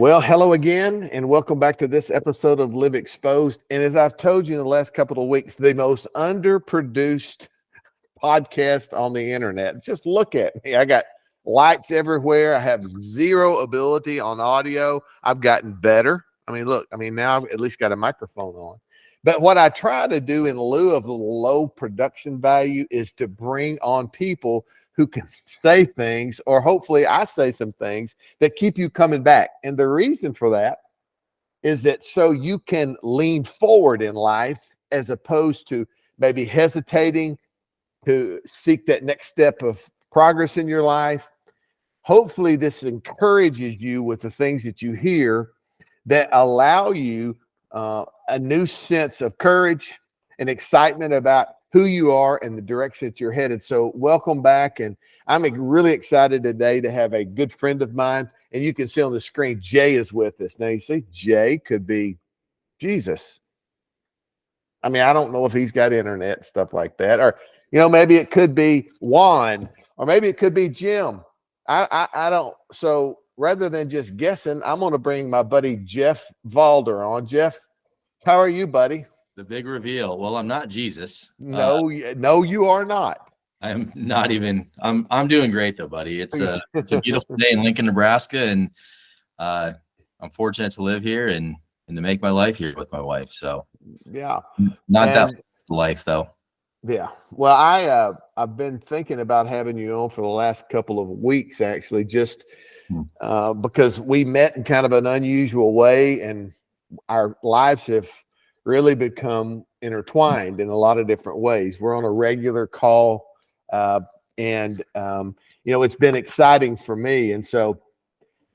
Well, hello again, and welcome back to this episode of Live Exposed. And as I've told you in the last couple of weeks, the most underproduced podcast on the internet. Just look at me. I got lights everywhere. I have zero ability on audio. I've gotten better. Look, now I've at least got a microphone on. But what I try to do in lieu of the low production value is to bring on people who can say things, or hopefully I say some things that keep you coming back. And the reason for that is that so you can lean forward in life as opposed to maybe hesitating to seek that next step of progress in your life. Hopefully this encourages you with the things that you hear that allow you a new sense of courage and excitement about who you are and the direction that you're headed. So welcome back. And I'm really excited today to have a good friend of mine. And you can see on the screen, Jay is with us. Now you see Jay could be Jesus. I don't know if he's got internet and stuff like that, or, maybe it could be Juan, or maybe it could be Jim. I don't. So rather than just guessing, I'm going to bring my buddy, Jeff Valder on. Jeff, how are you, buddy? The big reveal. Well, I'm not Jesus. No, you are not. I'm not even. I'm doing great though, buddy. It's a beautiful day in Lincoln, Nebraska, and I'm fortunate to live here and to make my life here with my wife. So yeah, not that life though. Yeah. Well, I've been thinking about having you on for the last couple of weeks, actually, just because we met in kind of an unusual way, and our lives have really become intertwined in a lot of different ways. We're on a regular call, and it's been exciting for me. And so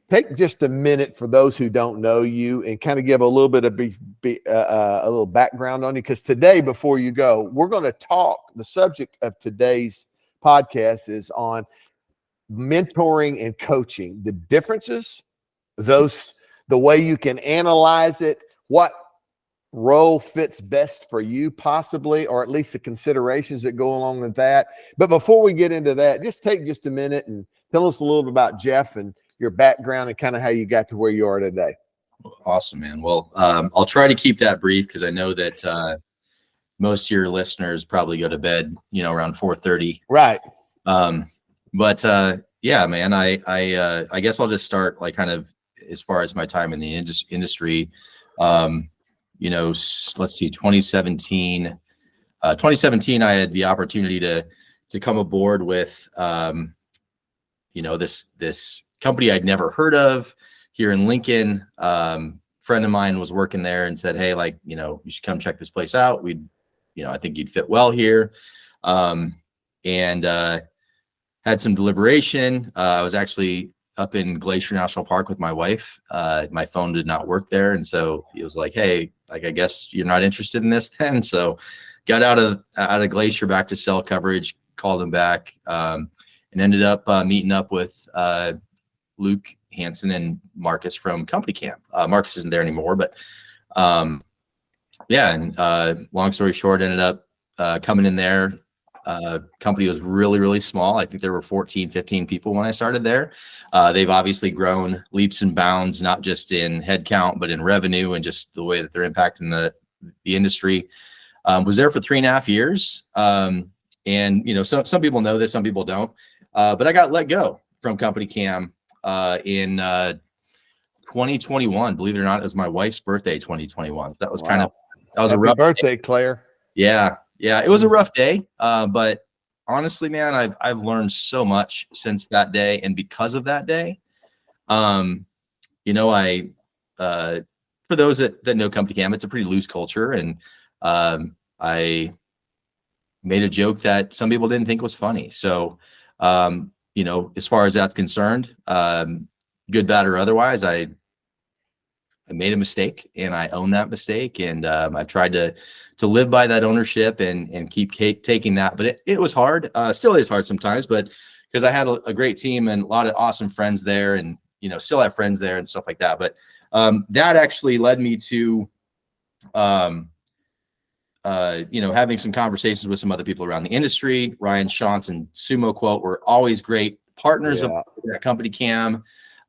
take just a minute for those who don't know you and kind of give a little bit of a little background on you. Because today, before you go, we're going to talk. The subject of today's podcast is on mentoring and coaching, the differences, the way you can analyze it, what role fits best for you possibly, or at least the considerations that go along with that. But before we get into that, just take just a minute and tell us a little bit about Jeff and your background and kind of how you got to where you are today. Awesome, man. Well, I'll try to keep that brief because I know that most of your listeners probably go to bed, around 4:30. Right. Yeah, man, I guess I'll just start like kind of as far as my time in the industry. Let's see, 2017, I had the opportunity to come aboard with, this company I'd never heard of here in Lincoln. Friend of mine was working there and said, hey, you should come check this place out. I think you'd fit well here. And had some deliberation. I was actually up in Glacier National Park with my wife. My phone did not work there. And so he was like, hey, I guess you're not interested in this then. So got out of Glacier back to cell coverage, called him back, and ended up meeting up with Luke Hansen and Marcus from Company Camp. Marcus isn't there anymore, but long story short, ended up coming in there. Company was really, really small. I think there were 14, 15 people when I started there. They've obviously grown leaps and bounds, not just in headcount, but in revenue and just the way that they're impacting the industry. Was there for 3.5 years. Some people know this, some people don't. But I got let go from Company Cam in 2021. Believe it or not, it was my wife's birthday, 2021. That was Wow. That was Happy a rough birthday, Claire. Yeah, it was a rough day. But honestly, man, I've learned so much since that day, and because of that day, for those that know Company Cam, it's a pretty loose culture, and I made a joke that some people didn't think was funny. So, as far as that's concerned, good, bad, or otherwise, I made a mistake, and I own that mistake, and I've tried to live by that ownership and keep taking that. But it was hard, still is hard sometimes, but because I had a great team and a lot of awesome friends there, and still have friends there and stuff like that. But that actually led me to having some conversations with some other people around the industry. Ryan Shantz and Sumo Quote were always great partners of that Company Cam.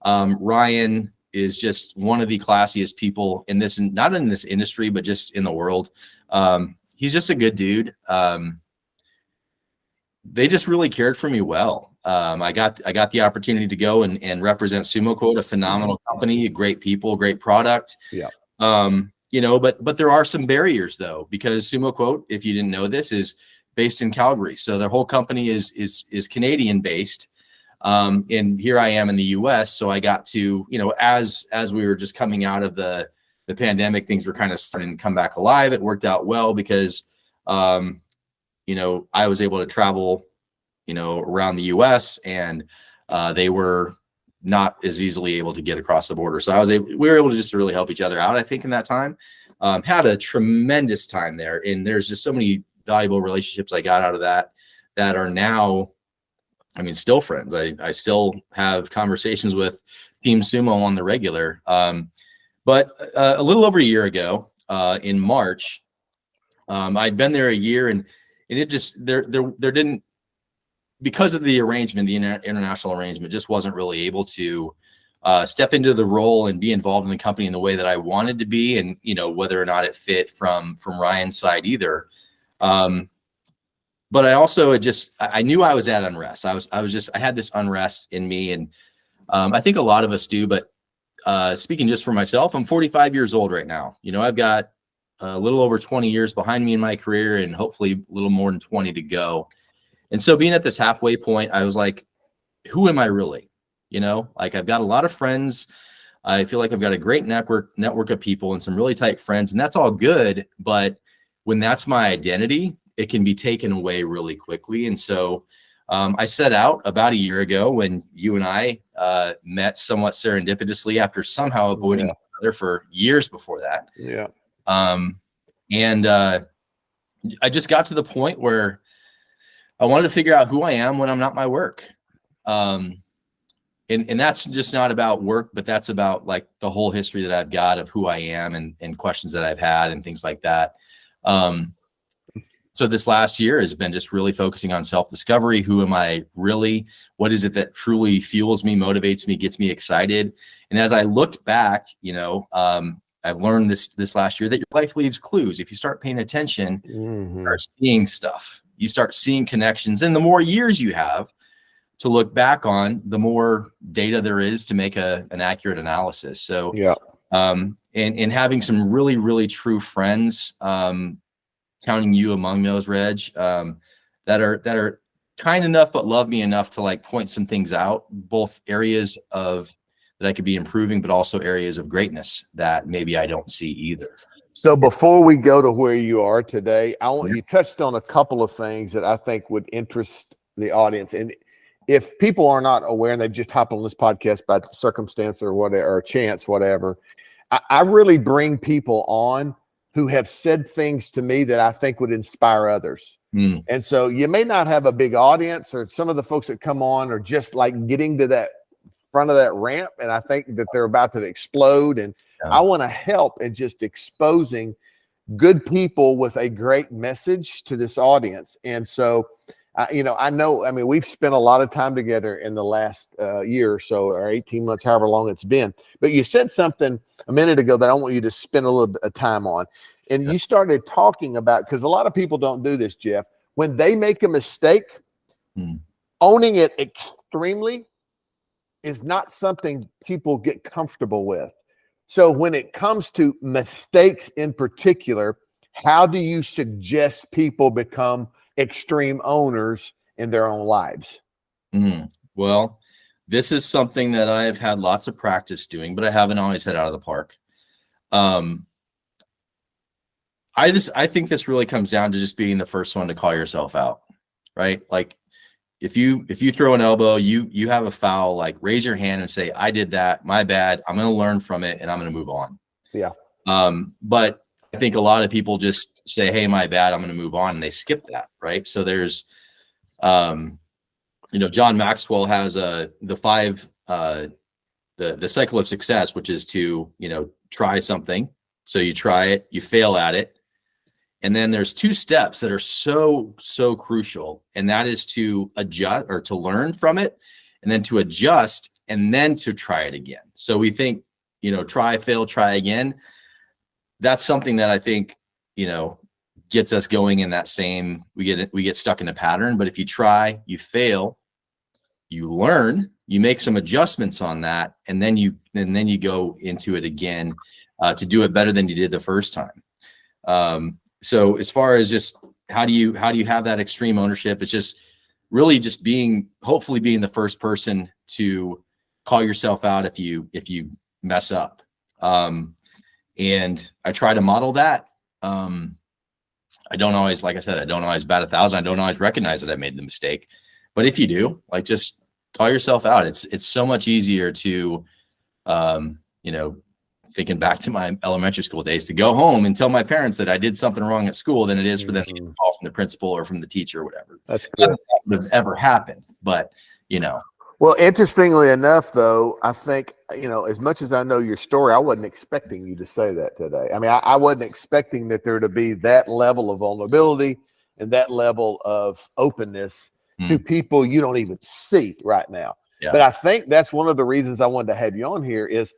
Ryan is just one of the classiest people in this, not in this industry, but just in the world. He's just a good dude. They just really cared for me well. I got the opportunity to go and represent Sumo Quote, a phenomenal company, great people, great product. Yeah. But there are some barriers though, because Sumo Quote, if you didn't know this, is based in Calgary. So their whole company is Canadian based. And here I am in the US. So I got to, as we were just coming out of the pandemic, things were kind of starting to come back alive. It worked out well because, I was able to travel, around the US, and they were not as easily able to get across the border. So we were able to just really help each other out, I think, in that time. Had a tremendous time there. And there's just so many valuable relationships I got out of that are now, still friends. I still have conversations with Team Sumo on the regular. But a little over a year ago, in March, I'd been there a year, and it just, there didn't, because of the arrangement, the international arrangement, just wasn't really able to step into the role and be involved in the company in the way that I wanted to be. And, whether or not it fit from Ryan's side either. But I also I knew I was at unrest. I had this unrest in me. And I think a lot of us do, but speaking just for myself, I'm 45 years old right now. I've got a little over 20 years behind me in my career, and hopefully a little more than 20 to go. And so being at this halfway point, I was like, who am I really? I've got a lot of friends. I feel like I've got a great network of people and some really tight friends, and that's all good. But when that's my identity, it can be taken away really quickly. And so I set out about a year ago when you and I met somewhat serendipitously after somehow avoiding each other for years before that. Yeah. And I just got to the point where I wanted to figure out who I am when I'm not my work. And that's just not about work, but that's about like the whole history that I've got of who I am and questions that I've had and things like that. So this last year has been just really focusing on self-discovery. Who am I really? What is it that truly fuels me, motivates me, gets me excited? And as I looked back, I've learned this last year that your life leaves clues. If you start paying attention, you start seeing stuff. You start seeing connections. And the more years you have to look back on, the more data there is to make an accurate analysis. So, and having some really, really true friends, counting you among those, Reg, that are kind enough but love me enough to like point some things out, both areas that I could be improving, but also areas of greatness that maybe I don't see either. So before we go to where you are today, you touched on a couple of things that I think would interest the audience. And if people are not aware and they just hop on this podcast by circumstance or whatever, or chance, whatever, I really bring people on who have said things to me that I think would inspire others. And so you may not have a big audience, or some of the folks that come on are just like getting to that front of that ramp, and I think that they're about to explode. And I want to help in just exposing good people with a great message to this audience. And so, we've spent a lot of time together in the last year or so, or 18 months, however long it's been. But you said something a minute ago that I want you to spend a little bit of time on. And you started talking about, because a lot of people don't do this, Jeff, when they make a mistake, owning it extremely is not something people get comfortable with. So when it comes to mistakes in particular, how do you suggest people become extreme owners in their own lives? Well, this is something that I've had lots of practice doing, but I haven't always hit out of the park. I think this really comes down to just being the first one to call yourself out, right? Like if you throw an elbow, you have a foul, like raise your hand and say, I did that, my bad. I'm going to learn from it and I'm going to move on. Yeah. But I think a lot of people just say, hey, my bad, I'm going to move on. And they skip that. Right. So there's, John Maxwell has the cycle of success, which is to, try something. So you try it, you fail at it. And then there's two steps that are so crucial. And that is to adjust, or to learn from it, and then to adjust, and then to try it again. So we think try, fail, try again. That's something that I think, gets us going in that same, we get stuck in a pattern. But if you try, you fail, you learn, you make some adjustments on that, and then you go into it again to do it better than you did the first time. So as far as just how do you have that extreme ownership, it's just really just hopefully being the first person to call yourself out if you mess up. And I try to model that. I don't always, like I said, I don't always bat 1,000. I don't always recognize that I made the mistake, but if you do, like, just call yourself out. It's so much easier to, thinking back to my elementary school days, to go home and tell my parents that I did something wrong at school than it is for them to get a call from the principal or from the teacher or whatever. That's good. That would have ever happened, but Well, interestingly enough, though, I think, as much as I know your story, I wasn't expecting you to say that today. I mean, I wasn't expecting that there to be that level of vulnerability and that level of openness to people you don't even see right now. Yeah. But I think that's one of the reasons I wanted to have you on here is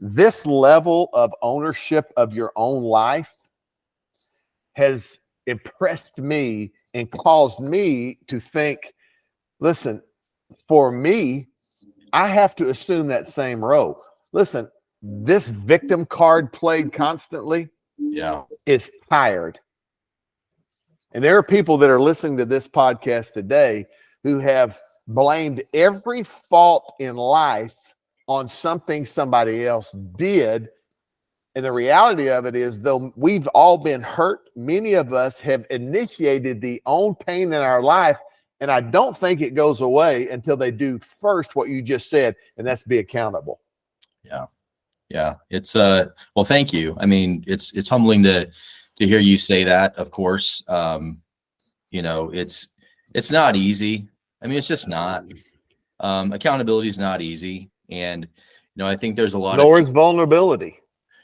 this level of ownership of your own life has impressed me and caused me to think, listen, for me, I have to assume that same role. Listen, this victim card played constantly is tired. And there are people that are listening to this podcast today who have blamed every fault in life on something somebody else did. And the reality of it is, though we've all been hurt, many of us have initiated the own pain in our life. And I don't think it goes away until they do first what you just said, and that's be accountable. Yeah. Yeah. It's well, thank you. I mean, it's humbling to hear you say that, of course. It's not easy. I mean, it's just not. Accountability is not easy. And I think there's a lot Nor is vulnerability.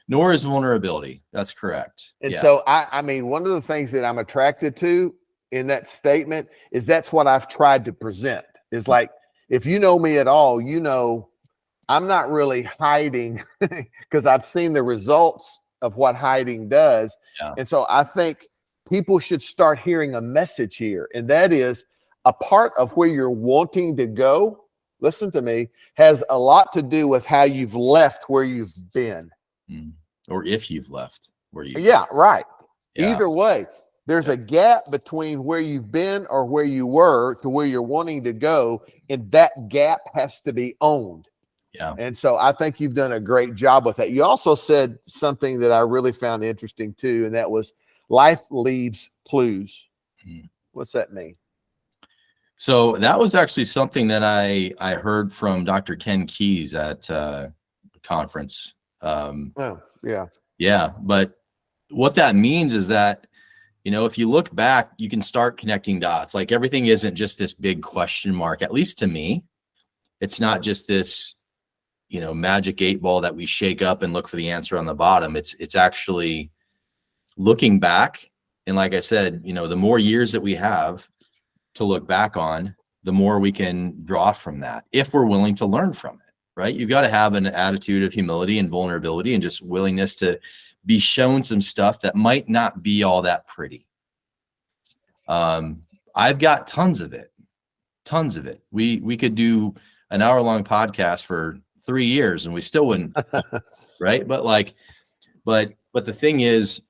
Nor is vulnerability. That's correct. And so I mean, one of the things that I'm attracted to in that statement is that's what I've tried to present, is like, if you know me at all, I'm not really hiding because I've seen the results of what hiding does. Yeah. And so I think people should start hearing a message here. And that is, a part of where you're wanting to go, listen to me, has a lot to do with how you've left where you've been. Or if you've left where you. Yeah, right. Yeah. Either way, there's a gap between where you've been or where you were to where you're wanting to go. And that gap has to be owned. Yeah. And so I think you've done a great job with that. You also said something that I really found interesting too, and that was life leaves clues. What's that mean? So that was actually something that I heard from Dr. Ken Keyes at a conference. Yeah. But what that means is that, if you look back, you can start connecting dots. Like, everything isn't just this big question mark, at least to me. It's not just this, magic 8-ball that we shake up and look for the answer on the bottom. It's actually looking back. And like I said, the more years that we have to look back on, the more we can draw from that, if we're willing to learn from it, right? You've got to have an attitude of humility and vulnerability and just willingness to be shown some stuff that might not be all that pretty. I've got tons of it. We could do an hour-long podcast for 3 years and we still wouldn't, right? But the thing is,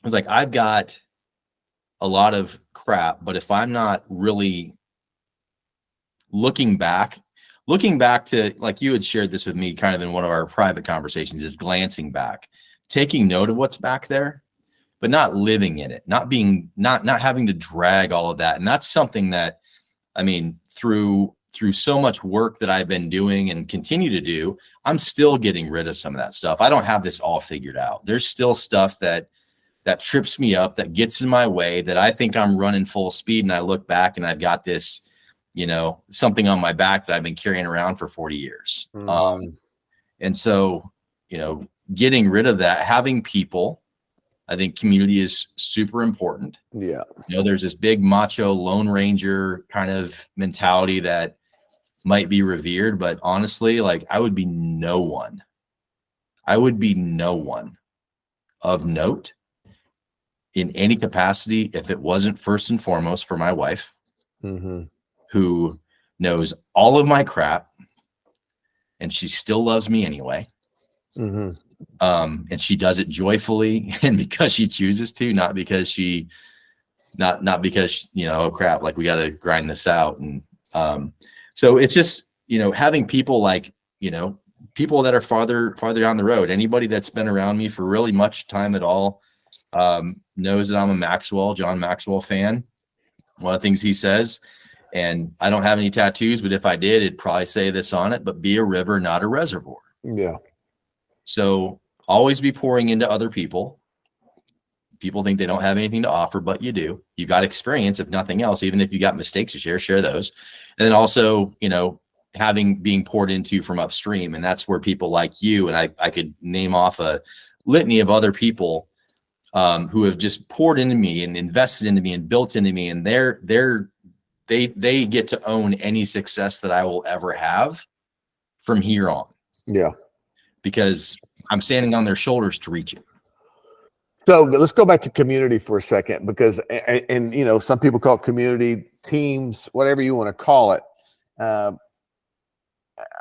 it's like, I've got a lot of crap, but if I'm not really looking back to, like, you had shared this with me kind of in one of our private conversations, is glancing back, taking note of what's back there, but not living in it, not having to drag all of that. And that's something that, I mean, through so much work that I've been doing and continue to do, I'm still getting rid of some of that stuff. I don't have this all figured out. There's still stuff that trips me up, that gets in my way, that I think I'm running full speed. And I look back and I've got this, something on my back that I've been carrying around for 40 years. And so, getting rid of that, having people, I think community is super important. Yeah. There's this big macho Lone Ranger kind of mentality that might be revered, but honestly, like, I would be no one I would be no one of note in any capacity if it wasn't first and foremost for my wife, who knows all of my crap, and she still loves me anyway. And she does it joyfully and because she chooses to, not because she, not because, you know, oh crap, like we got to grind this out. And so it's just, you know, having people like, you know, people that are farther down the road. Anybody that's been around me for really much time at all knows that I'm a John Maxwell fan. One of the things he says, and I don't have any tattoos, but if I did, it'd probably say this on it, but be a river, not a reservoir. Yeah. So always be pouring into other people. People think they don't have anything to offer, but you do. You got experience, if nothing else. Even if you got mistakes to share those. And then also, you know, being poured into from upstream. And that's where people like you, and I could name off a litany of other people who have just poured into me and invested into me and built into me. And they get to own any success that I will ever have from here on. Yeah. Because I'm standing on their shoulders to reach it. So let's go back to community for a second, because, and you know, some people call it community, teams, whatever you want to call it.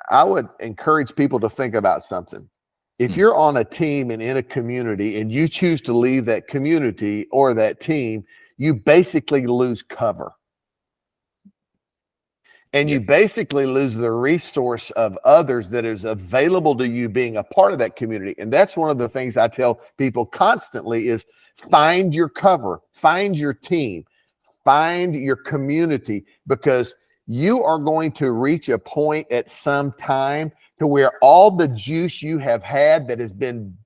I would encourage people to think about something. If you're on a team and in a community and you choose to leave that community or that team, you basically lose cover. And you basically lose the resource of others that is available to you being a part of that community. And that's one of the things I tell people constantly is find your cover, find your team, find your community, because you are going to reach a point at some time to where all the juice you have had that has been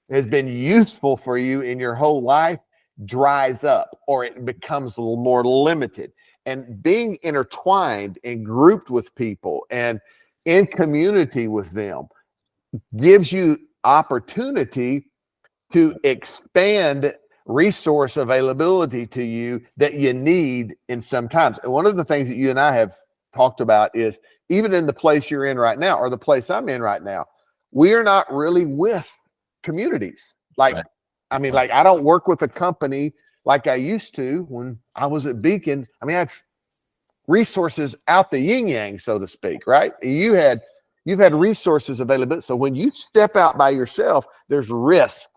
useful for you in your whole life dries up, or it becomes a little more limited. And being intertwined and grouped with people and in community with them gives you opportunity to expand resource availability to you that you need in some times. And one of the things that you and I have talked about is, even in the place you're in right now, or the place I'm in right now, we are not really with communities. Like, I mean, like I don't work with a company like I used to when I was at Beacon. I mean, I had resources out the yin yang, so to speak, right? You've had resources available. So when you step out by yourself, there's risk.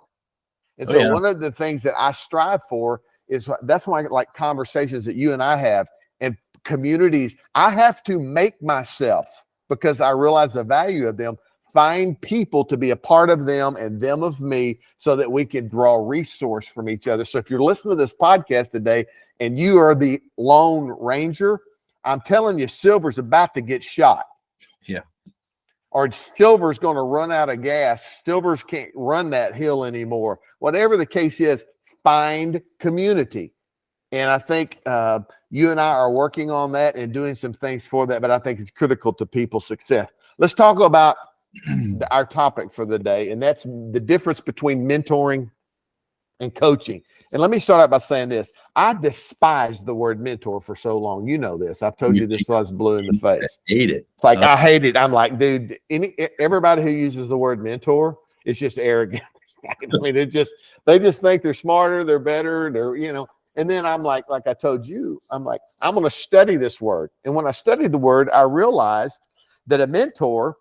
And so one of the things that I strive for is, that's why I like conversations that you and I have and communities. I have to make myself, because I realize the value of them, find people to be a part of them and them of me, so that we can draw resource from each other. So if you're listening to this podcast today and you are the Lone Ranger, I'm telling you, Silver's about to get shot. Yeah. Or Silver's going to run out of gas. Silver's can't run that hill anymore. Whatever the case is, find community. And I think you and I are working on that and doing some things for that, but I think it's critical to people's success. Let's talk about our topic for the day, and that's the difference between mentoring and coaching. And let me start out by saying this. I despised the word mentor for so long. You know this. I've told you this till I was blue in the face. I hate it. It's like, I hate it. I'm like, dude, everybody who uses the word mentor is just arrogant. I mean, they just think they're smarter, they're better, they're, you know. And then I'm like I told you, I'm like, I'm going to study this word. And when I studied the word, I realized that a mentor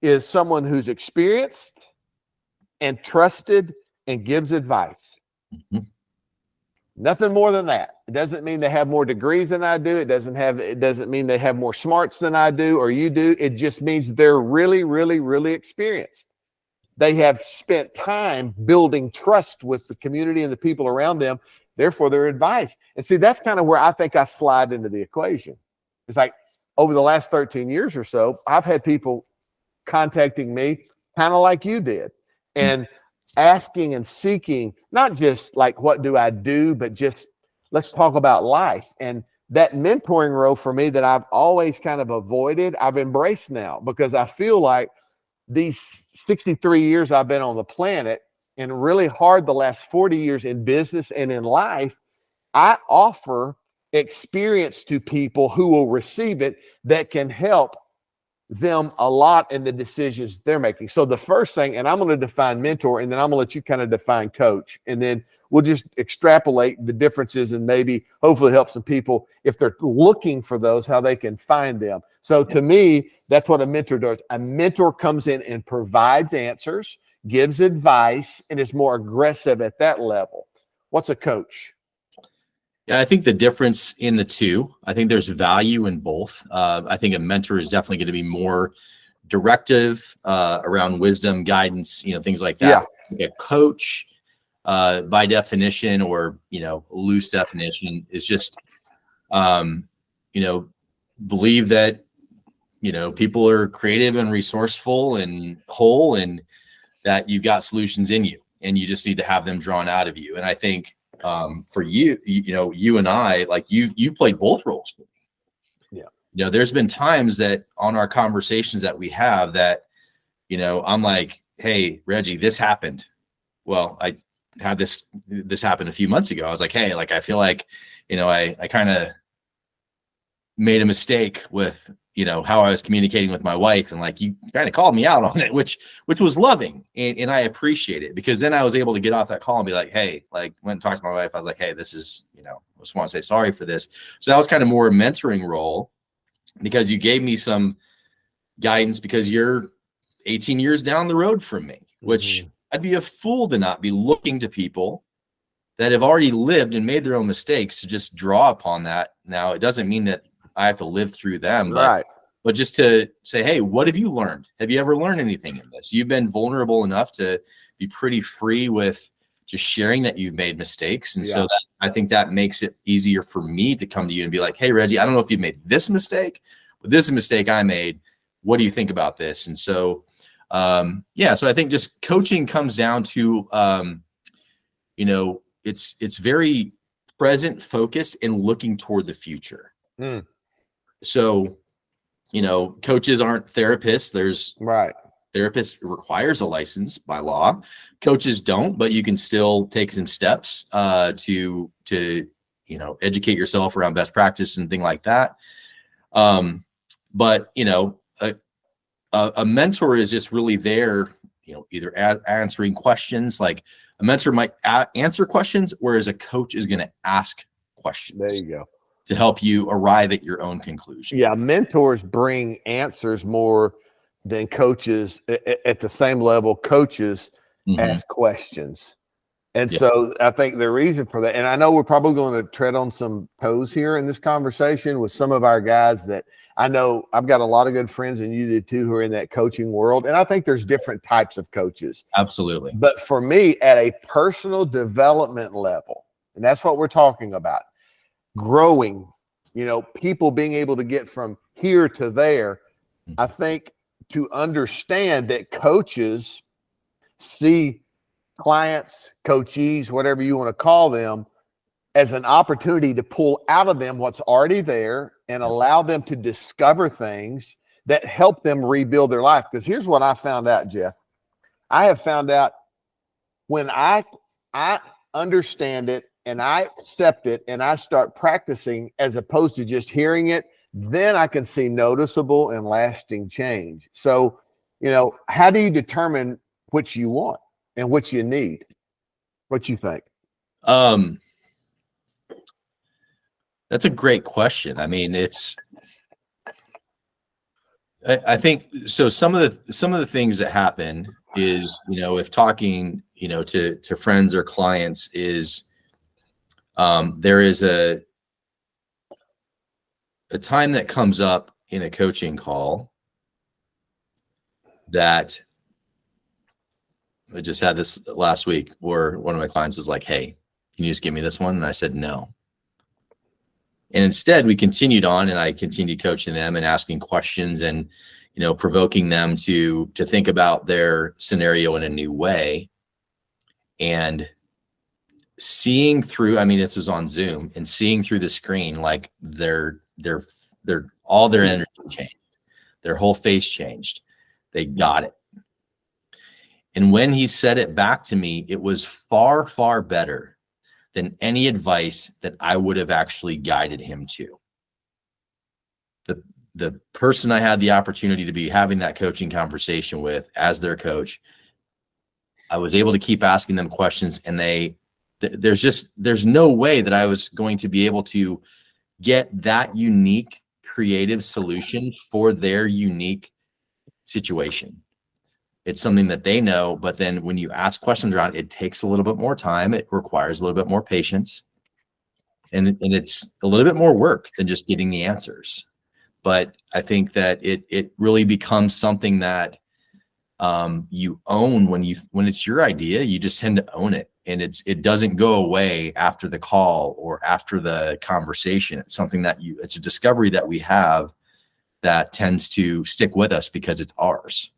is someone who's experienced and trusted and gives advice. Mm-hmm. Nothing more than that. It doesn't mean they have more degrees than I do. It doesn't mean they have more smarts than I do or you do. It just means they're really, really, really experienced. They have spent time building trust with the community and the people around them, therefore their advice. And see, that's kind of where I think I slide into the equation. It's like over the last 13 years or so, I've had people contacting me kind of like you did, and asking and seeking, not just like, what do I do, but just let's talk about life. And that mentoring role for me that I've always kind of avoided, I've embraced now, because I feel like these 63 years I've been on the planet, and really hard the last 40 years in business and in life, I offer experience to people who will receive it that can help them a lot in the decisions they're making. So the first thing, and I'm going to define mentor, and then I'm going to let you kind of define coach, and then we'll just extrapolate the differences and maybe hopefully help some people if they're looking for those, how they can find them. So to me, that's what a mentor does. A mentor comes in and provides answers, gives advice, and is more aggressive at that level. What's a coach? Yeah, I think the difference in the two, I think there's value in both. I think a mentor is definitely going to be more directive around wisdom, guidance, things like that. Yeah. A coach, by definition, or, loose definition, is just, believe that, people are creative and resourceful and whole, and that you've got solutions in you, and you just need to have them drawn out of you. And I think, for you, you and I, like you played both roles for me. Yeah. There's been times that on our conversations that we have that, I'm like, hey, Reggie, this happened. Well, I had this happened a few months ago. I was like, hey, like, I feel like, I kind of made a mistake with, how I was communicating with my wife, and like, you kind of called me out on it, which was loving. And I appreciate it, because then I was able to get off that call and be like, hey, like, went and talked to my wife. I was like, hey, this is, I just want to say sorry for this. So that was kind of more a mentoring role, because you gave me some guidance, because you're 18 years down the road from me, which I'd be a fool to not be looking to people that have already lived and made their own mistakes to just draw upon that. Now, it doesn't mean that I have to live through them, but just to say, hey, what have you learned? Have you ever learned anything in this? You've been vulnerable enough to be pretty free with just sharing that you've made mistakes. And so that, I think that makes it easier for me to come to you and be like, hey, Reggie, I don't know if you've made this mistake, but this is a mistake I made. What do you think about this? And so, so I think just coaching comes down to, it's very present focused and looking toward the future. So, coaches aren't therapists. Therapists requires a license by law. Coaches don't, but you can still take some steps to educate yourself around best practice and things like that. But a mentor is just really there, either answering questions. Like, a mentor might answer questions, whereas a coach is going to ask questions. There you go. To help you arrive at your own conclusion. Yeah, mentors bring answers more than coaches at the same level. Coaches ask questions. And so I think the reason for that, and I know we're probably going to tread on some toes here in this conversation with some of our guys that I know I've got a lot of good friends, and you did too, who are in that coaching world. And I think there's different types of coaches. Absolutely. But for me, at a personal development level, and that's what we're talking about, growing, people being able to get from here to there. I think to understand that coaches see clients, coachees, whatever you want to call them, as an opportunity to pull out of them what's already there and allow them to discover things that help them rebuild their life. Because here's what I found out, Jeff. I have found out when I understand it, and I accept it, and I start practicing as opposed to just hearing it, then I can see noticeable and lasting change. So, how do you determine which you want and which you need? What you think? That's a great question. I mean, I think so. Some of the things that happen is, if talking, to friends or clients is, there is a time that comes up in a coaching call that I just had this last week, where one of my clients was like, hey, can you just give me this one? And I said, no. And instead we continued on, and I continued coaching them and asking questions and, provoking them to think about their scenario in a new way, and seeing through, this was on Zoom, and seeing through the screen, like their all their energy changed, their whole face changed. They got it. And when he said it back to me, it was far, far better than any advice that I would have actually guided him to. the person I had the opportunity to be having that coaching conversation with as their coach, I was able to keep asking them questions, and there's no way that I was going to be able to get that unique creative solution for their unique situation. It's something that they know, but then when you ask questions around it, it takes a little bit more time. It requires a little bit more patience, and it's a little bit more work than just getting the answers. But I think that it really becomes something that you own when it's your idea. You just tend to own it, and it doesn't go away after the call or after the conversation. It's something that it's a discovery that we have that tends to stick with us because it's ours.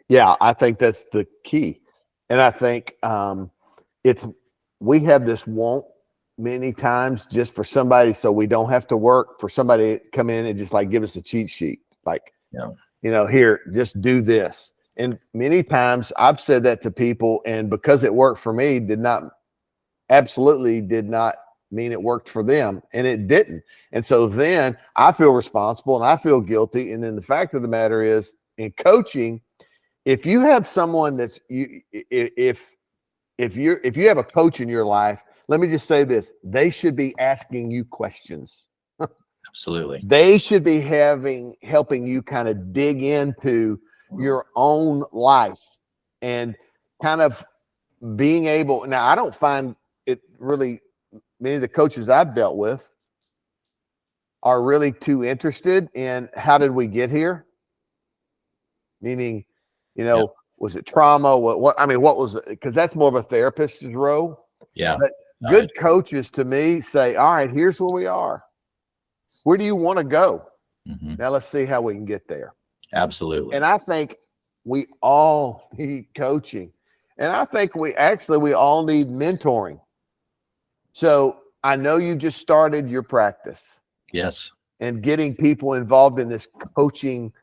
Yeah, I think that's the key. And I think we have this want many times just for somebody, so we don't have to work, for somebody to come in and just like give us a cheat sheet. Like, here, just do this. And many times I've said that to people, and because it worked for me, absolutely did not mean it worked for them, and it didn't. And so then I feel responsible and I feel guilty. And then the fact of the matter is, in coaching, if you have someone if you have a coach in your life, let me just say this: they should be asking you questions. Absolutely. They should be helping you kind of dig into your own life and kind of being able. Now, I don't find it really, many of the coaches I've dealt with are really too interested in how did we get here? Meaning, was it trauma? What was it? Because that's more of a therapist's role. Yeah. But good coaches to me say, all right, here's where we are. Where do you want to go? Mm-hmm. Now let's see how we can get there. Absolutely. And I think we all need coaching. And I think we all need mentoring. So I know you just started your practice. Yes. And getting people involved in this coaching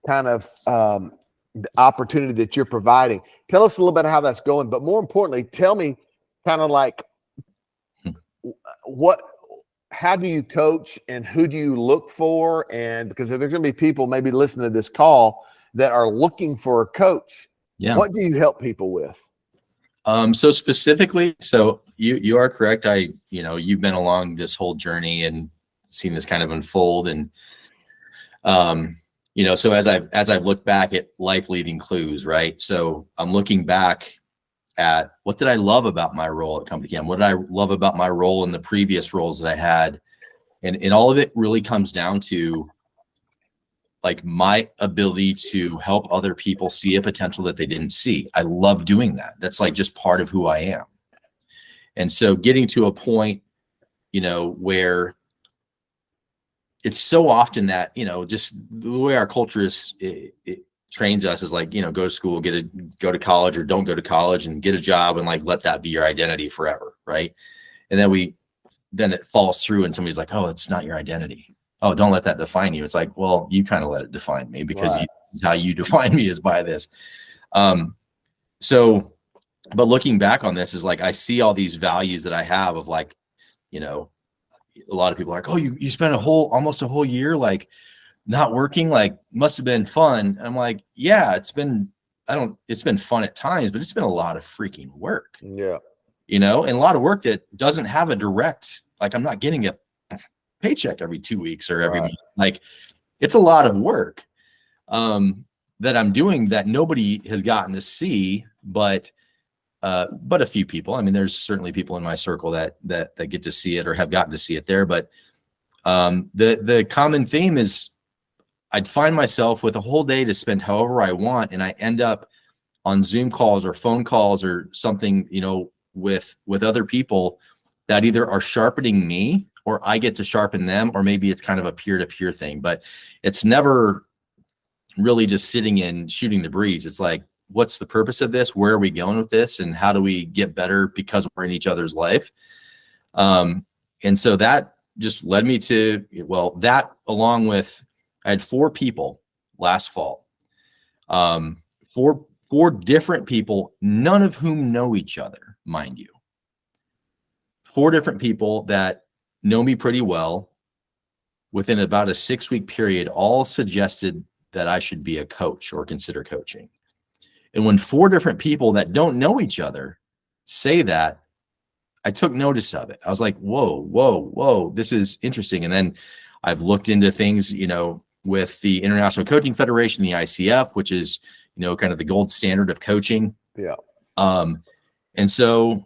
kind of the opportunity that you're providing. Tell us a little bit how that's going, but more importantly, tell me kind of like how do you coach and who do you look for? And because there's going to be people maybe listening to this call that are looking for a coach. Yeah. What do you help people with? So specifically, you are correct. You've been along this whole journey and seen this kind of unfold, and so as I've looked back at life leading clues, right? So I'm looking back at what did I love about my role at Company Cam? What did I love about my role in the previous roles that I had? And all of it really comes down to like my ability to help other people see a potential that they didn't see. I love doing that. That's like just part of who I am. And so getting to a point, where it's so often that, just the way our culture is, it trains us is like, go to school, go to college, or don't go to college and get a job and like, let that be your identity forever. Right. And then it falls through and somebody's like, oh, it's not your identity. Oh, don't let that define you. It's like, well, you kind of let it define me because Right. How you define me is by this. But looking back on this is like, I see all these values that I have of like, a lot of people are like, oh, you spent almost a whole year, like not working, like must've been fun. And I'm like, yeah, it's been fun at times, but it's been a lot of freaking work. Yeah. And a lot of work that doesn't have a direct, like I'm not getting a paycheck every 2 weeks or every month. Like it's a lot of work that I'm doing that nobody has gotten to see, but a few people. I mean, there's certainly people in my circle that get to see it or have gotten to see it there. But the common theme is I'd find myself with a whole day to spend however I want, and I end up on Zoom calls or phone calls or something, with other people that either are sharpening me or I get to sharpen them, or maybe it's kind of a peer-to-peer thing. But it's never really just sitting and shooting the breeze. It's like, what's the purpose of this? Where are we going with this? And how do we get better because we're in each other's life? And so that just led me to, that along with, I had 4 people last fall, 4 different people, none of whom know each other, mind you. 4 different people that know me pretty well, within about a 6-week period, all suggested that I should be a coach or consider coaching. And when 4 different people that don't know each other say that, I took notice of it. I was like, whoa, this is interesting. And then I've looked into things, with the International Coaching Federation, the ICF, which is, kind of the gold standard of coaching. Yeah. And so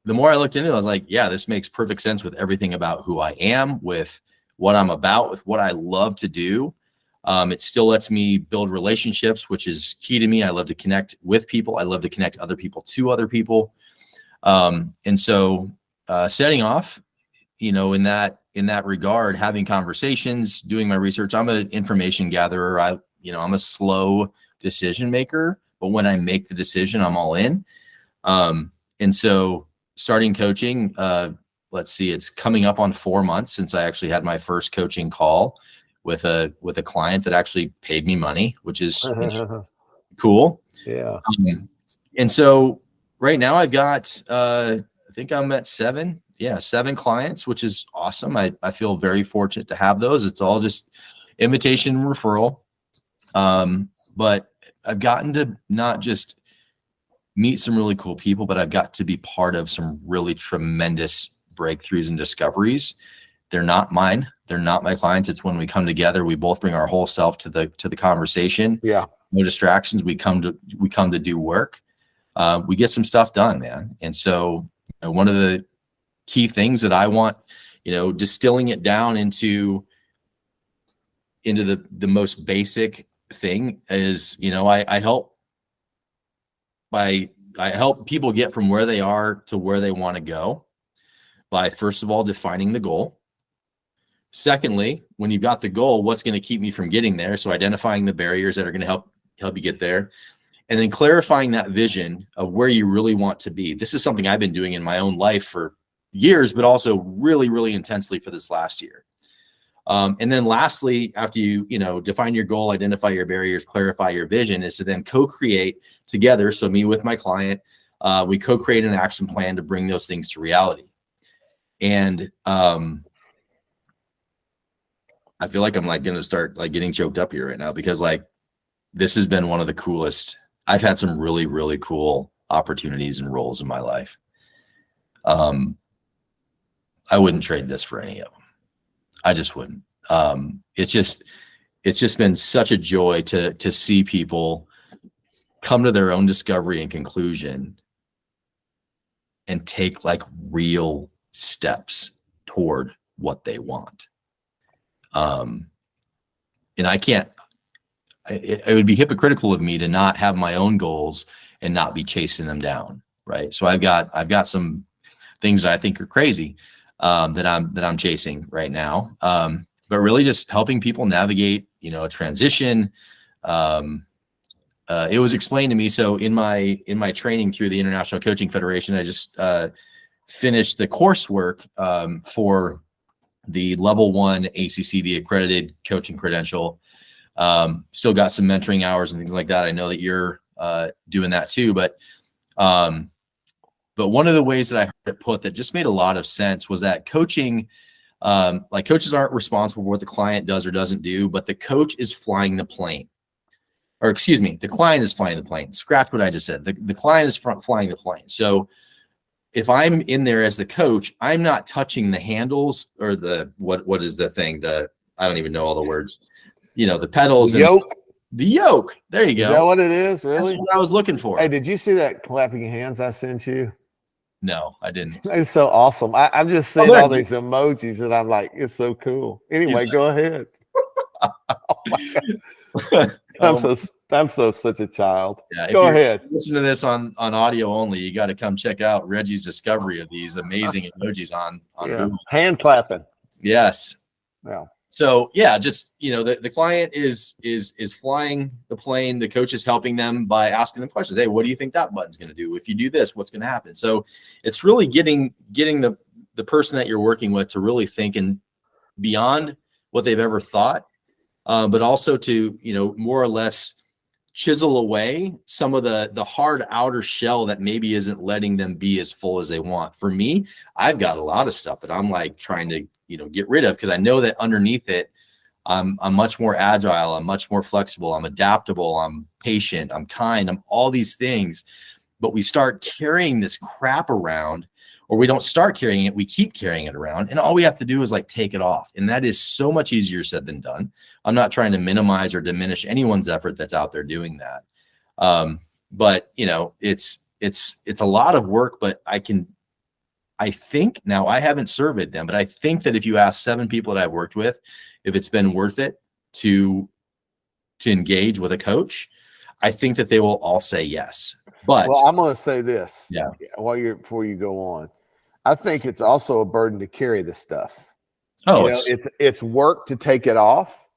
the more I looked into it, I was like, yeah, this makes perfect sense with everything about who I am, with what I'm about, with what I love to do. It still lets me build relationships, which is key to me. I love to connect with people. I love to connect other people to other people. And so setting off, in that regard, having conversations, doing my research, I'm an information gatherer. I'm a slow decision maker, but when I make the decision, I'm all in. And so starting coaching, let's see, it's coming up on 4 months since I actually had my first coaching call with a client that actually paid me money, which is cool. Yeah. And so right now I've got, I think I'm at 7 clients, which is awesome. I feel very fortunate to have those. It's all just invitation and referral. But I've gotten to not just meet some really cool people, but I've got to be part of some really tremendous breakthroughs and discoveries. They're not mine. They're not my clients. It's when we come together, we both bring our whole self to the conversation. Yeah. No distractions. We come to do work. We get some stuff done, man. And so one of the key things that I want, distilling it down into the most basic thing is, I help people get from where they are to where they want to go by, first of all, defining the goal. Secondly, when you've got the goal, what's going to keep me from getting there? So identifying the barriers that are going to help you get there. And then clarifying that vision of where you really want to be. This is something I've been doing in my own life for years, but also really, really intensely for this last year. And then lastly, after you define your goal, identify your barriers, clarify your vision, is to then co-create together. So me with my client, we co-create an action plan to bring those things to reality. And I feel like I'm going to start getting choked up here right now, because this has been one of the coolest. I've had some really, really cool opportunities and roles in my life. I wouldn't trade this for any of them. I just wouldn't. It's just been such a joy to see people come to their own discovery and conclusion and take real steps toward what they want. And I can't, it would be hypocritical of me to not have my own goals and not be chasing them down. Right. So I've got some things that I think are crazy, that I'm chasing right now. But really just helping people navigate, a transition. It was explained to me. So in my training through the International Coaching Federation, I just finished the coursework for the level 1 ACC, the accredited coaching credential. Still got some mentoring hours and things like that. I know that you're doing that too, but one of the ways that I heard it put that just made a lot of sense was that coaching, coaches aren't responsible for what the client does or doesn't do, but the coach is flying the plane. Or excuse me, the client is flying the plane. Scratch what I just said. The client is flying the plane. So if I'm in there as the coach, I'm not touching the handles or what is the thing? I don't even know all the words. The pedals. The yoke. The yoke. There you go. Is that what it is? Really? That's what I was looking for. Hey, did you see that clapping hands I sent you? No, I didn't. It's so awesome. I'm just seeing all these emojis and I'm like, it's so cool. Anyway, go ahead. Oh my God. I'm such a child. Yeah, go ahead. Listen to this on audio only. You got to come check out Reggie's discovery of these amazing emojis on Google. Hand clapping. Yes. Yeah. So yeah, just the client is flying the plane. The coach is helping them by asking them questions. Hey, what do you think that button's going to do? If you do this, what's going to happen? So it's really getting the person that you're working with to really think and beyond what they've ever thought, but also to more or less chisel away some of the hard outer shell that maybe isn't letting them be as full as they want. For me, I've got a lot of stuff that I'm trying to get rid of, because I know that underneath it, I'm much more agile. I'm much more flexible. I'm adaptable. I'm patient. I'm kind. I'm all these things. But we start carrying this crap around, or we don't start carrying it. We keep carrying it around. And all we have to do is like take it off. And that is so much easier said than done. I'm not trying to minimize or diminish anyone's effort that's out there doing that. But it's a lot of work, but I think now, I haven't surveyed them, but I think that if you ask 7 people that I've worked with, if it's been worth it to engage with a coach, I think that they will all say yes. But well, I'm going to say this. Yeah. Before you go on, I think it's also a burden to carry this stuff. Oh, it's work to take it off,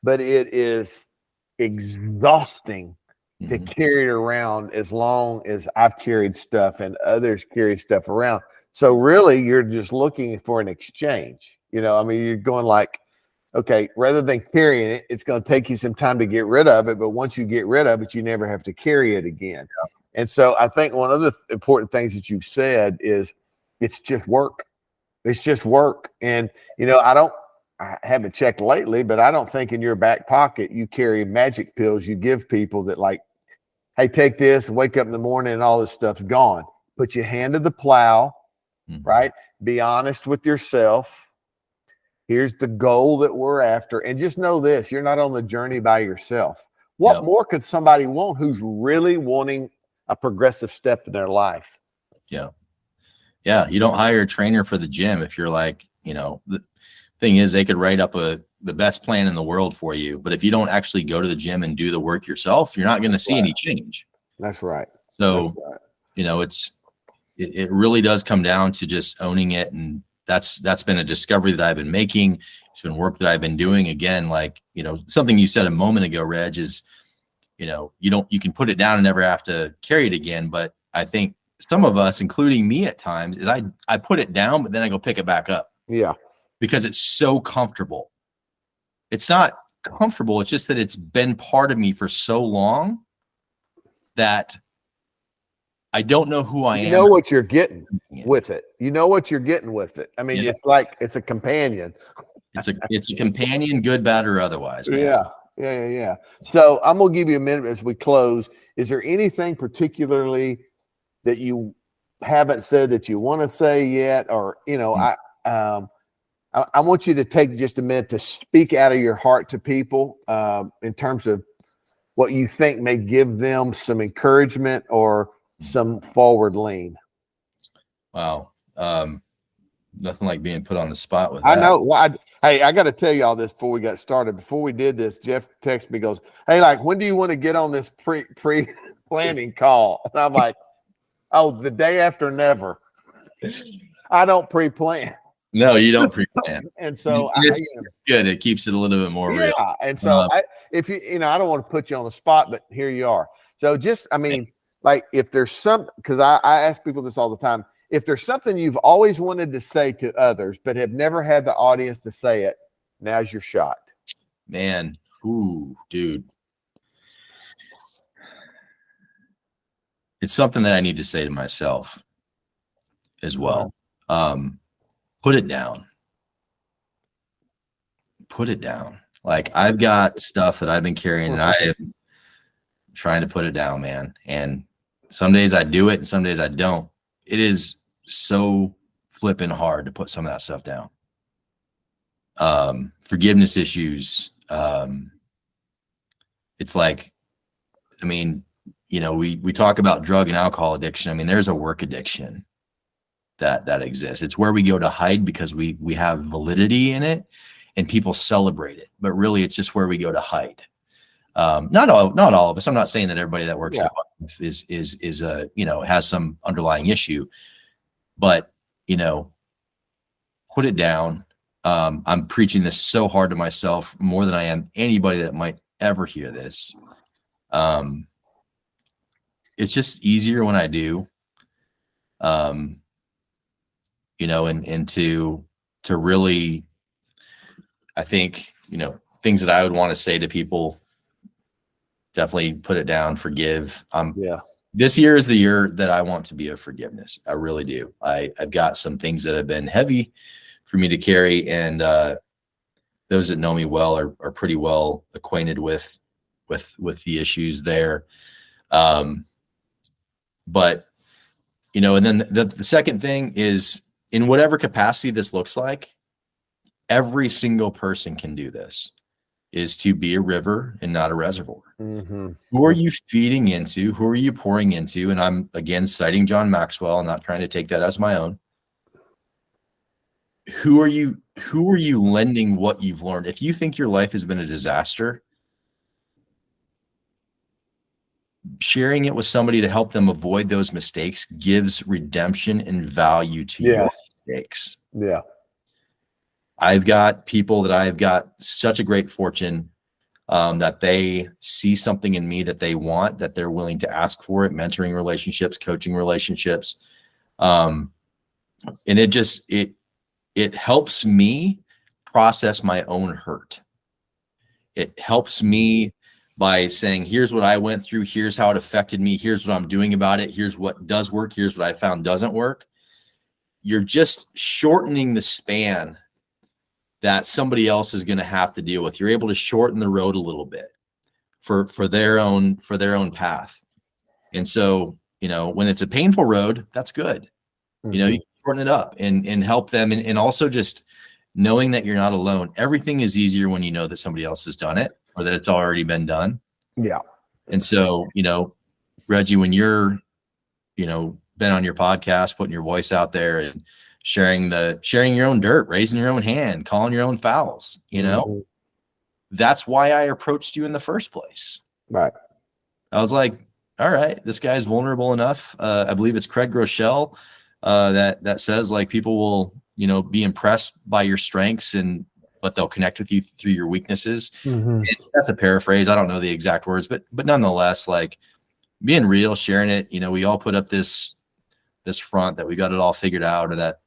but it is exhausting to carry it around as long as I've carried stuff and others carry stuff around. So really, you're just looking for an exchange. You're going like, okay, rather than carrying it, it's going to take you some time to get rid of it. But once you get rid of it, you never have to carry it again. Yeah. And so I think one of the important things that you've said is it's just work. It's just work. And, I haven't checked lately, but I don't think in your back pocket you carry magic pills you give people that like, hey, take this and wake up in the morning and all this stuff's gone. Put your hand to the plow, right? Be honest with yourself. Here's the goal that we're after. And just know this, you're not on the journey by yourself. What more could somebody want who's really wanting a progressive step in their life? Yeah. Yeah. You don't hire a trainer for the gym if you're like, the thing is, they could write up the best plan in the world for you. But if you don't actually go to the gym and do the work yourself, you're not going to see any change. That's right. So, it really does come down to just owning it. And that's been a discovery that I've been making. It's been work that I've been doing. Again, like, something you said a moment ago, Reg, is, you can put it down and never have to carry it again. But I think some of us, including me at times, is I put it down, but then I go pick it back up. Yeah. Because it's so comfortable. It's not comfortable. It's just that it's been part of me for so long that I don't know who I am. You know what you're getting with it. I mean, It's like, it's a companion. It's a companion, good, bad, or otherwise. Man. Yeah. So I'm going to give you a minute as we close. Is there anything particularly that you haven't said that you want to say yet? Or, I want you to take just a minute to speak out of your heart to people in terms of what you think may give them some encouragement or some forward lean. Wow. Nothing like being put on the spot with that. I know. Well, I got to tell you all this before we got started. Before we did this, Jeff texted me, goes, hey, like, when do you want to get on this pre-planning call? And I'm like, oh, the day after never. I don't pre-plan. No, you don't pre-plan. And so it's good. It keeps it a little bit more real. Yeah. And so if you I don't want to put you on the spot, but here you are. So just, like if there's because I ask people this all the time, if there's something you've always wanted to say to others, but have never had the audience to say it, now's your shot. Man. Ooh, dude. It's something that I need to say to myself as well. Put it down. Put it down. Like, I've got stuff that I've been carrying and I am trying to put it down, man. And some days I do it and some days I don't. It is so flipping hard to put some of that stuff down. Forgiveness issues. It's like, we talk about drug and alcohol addiction. There's a work addiction that exists. It's where we go to hide because we have validity in it and people celebrate it, but really it's just where we go to hide. Not all of us. I'm not saying that everybody that works is has some underlying issue, but put it down. I'm preaching this so hard to myself more than I am anybody that might ever hear this. It's just easier when I do. And to really, I think, things that I would want to say to people, definitely put it down, forgive. This year is the year that I want to be of forgiveness. I really do. I've got some things that have been heavy for me to carry. And those that know me well are pretty well acquainted with the issues there. But, you know, and then the second thing is, in whatever capacity this looks like, every single person can do this, is to be a river and not a reservoir. Mm-hmm. Who are you feeding into? Who are you pouring into? And I'm, again, citing John Maxwell. I'm not trying to take that as my own. Who are you lending what you've learned? If you think your life has been a disaster, sharing it with somebody to help them avoid those mistakes gives redemption and value to your mistakes. Yeah. I've got people that I've got such a great fortune that they see something in me that they want, that they're willing to ask for it, mentoring relationships, coaching relationships. And it helps me process my own hurt. It helps me by saying, here's what I went through. Here's how it affected me. Here's what I'm doing about it. Here's what does work. Here's what I found doesn't work. You're just shortening the span that somebody else is going to have to deal with. You're able to shorten the road a little bit for their own path. And so, you know, when it's a painful road, that's good. Mm-hmm. You know, you can shorten it up and help them. And also just knowing that you're not alone. Everything is easier when you know that somebody else has done it, or that it's already been done. Yeah. And so, you know, Reggie, when you're, you know, been on your podcast, putting your voice out there and sharing your own dirt, raising your own hand, calling your own fouls, you know, that's why I approached you in the first place. Right. I was like, all right, this guy's vulnerable enough. I believe it's Craig Groeschel that says, like, people will, you know, be impressed by your strengths but they'll connect with you through your weaknesses. Mm-hmm. That's a paraphrase. I don't know the exact words, but nonetheless, like, being real, sharing it, you know, we all put up this front that we got it all figured out, or that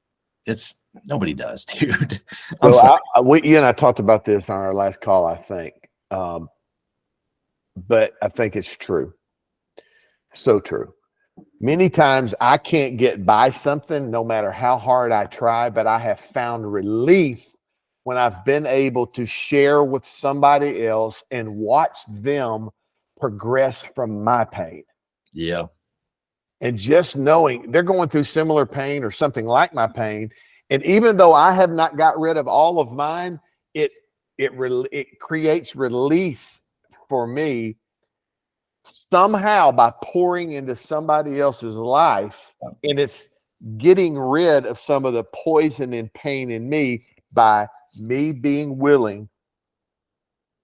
nobody does, dude. So you and I talked about this on our last call, I think. But I think it's true. So true. Many times I can't get by something no matter how hard I try, but I have found relief when I've been able to share with somebody else and watch them progress from my pain. Yeah. And just knowing they're going through similar pain or something like my pain. And even though I have not got rid of all of mine, it creates release for me somehow by pouring into somebody else's life. And it's getting rid of some of the poison and pain in me by me being willing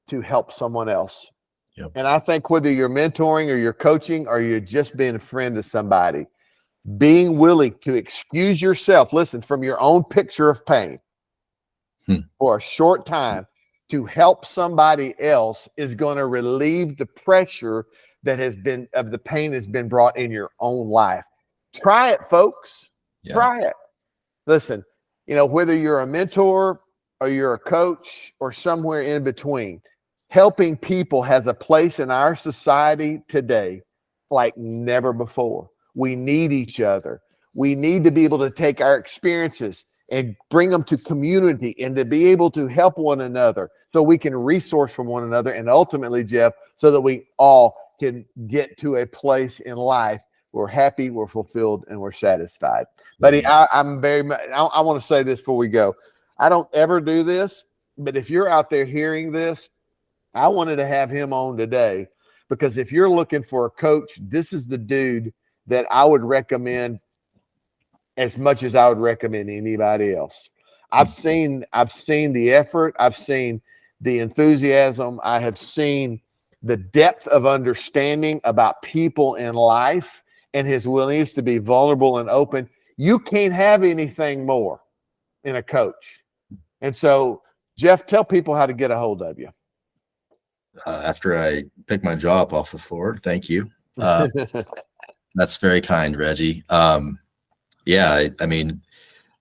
to help someone else. Yep. And I think whether you're mentoring or you're coaching or you're just being a friend to somebody, being willing to excuse yourself, listen, from your own picture of pain for a short time to help somebody else is going to relieve the pressure that the pain has been brought in your own life. Try it, folks. Yeah. Try it. Listen, you know, whether you're a mentor or you're a coach or somewhere in between, helping people has a place in our society today like never before. We need each other. We need to be able to take our experiences and bring them to community and to be able to help one another so we can resource from one another. And ultimately, Jeff, so that we all can get to a place in life where we're happy, we're fulfilled, and we're satisfied. Buddy, I want to say this before we go. I don't ever do this, but if you're out there hearing this, I wanted to have him on today because if you're looking for a coach, this is the dude that I would recommend as much as I would recommend anybody else. I've seen the effort. I've seen the enthusiasm. I have seen the depth of understanding about people in life and his willingness to be vulnerable and open. You can't have anything more in a coach. And so, Jeff, tell people how to get a hold of you. After I pick my jaw up off the floor, thank you. That's very kind, Reggie. Yeah, I mean,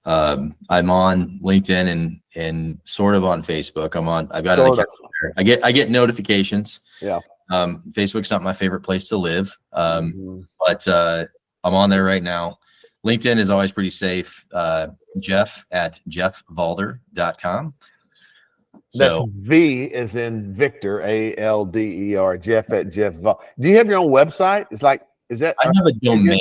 I'm on LinkedIn and sort of on Facebook. I've got an account there. I get notifications. Yeah. Facebook's not my favorite place to live. But I'm on there right now. LinkedIn is always pretty safe. Jeff at jeffvalder.com. That's So V as in Victor, ALDER, Jeff at Jeff. Do you have your own website? Is that? I have a domain.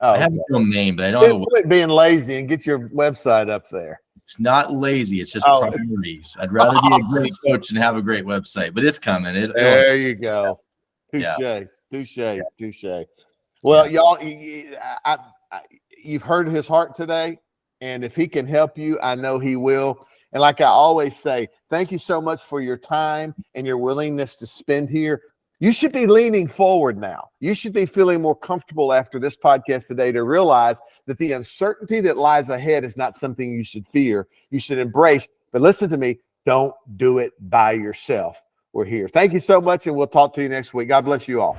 Oh, I have a domain, but I don't have a website. Quit being lazy and get your website up there. It's not lazy. It's just priorities. I'd rather be a great coach than have a great website, but it's coming. There you go. Touche. Well, y'all, you've heard his heart today, and if he can help you, I know he will. And like I always say, thank you so much for your time and your willingness to spend here. You should be leaning forward now. You should be feeling more comfortable after this podcast today to realize that the uncertainty that lies ahead is not something you should fear. You should embrace. But listen to me, don't do it by yourself. We're here. Thank you so much, and we'll talk to you next week. God bless you all.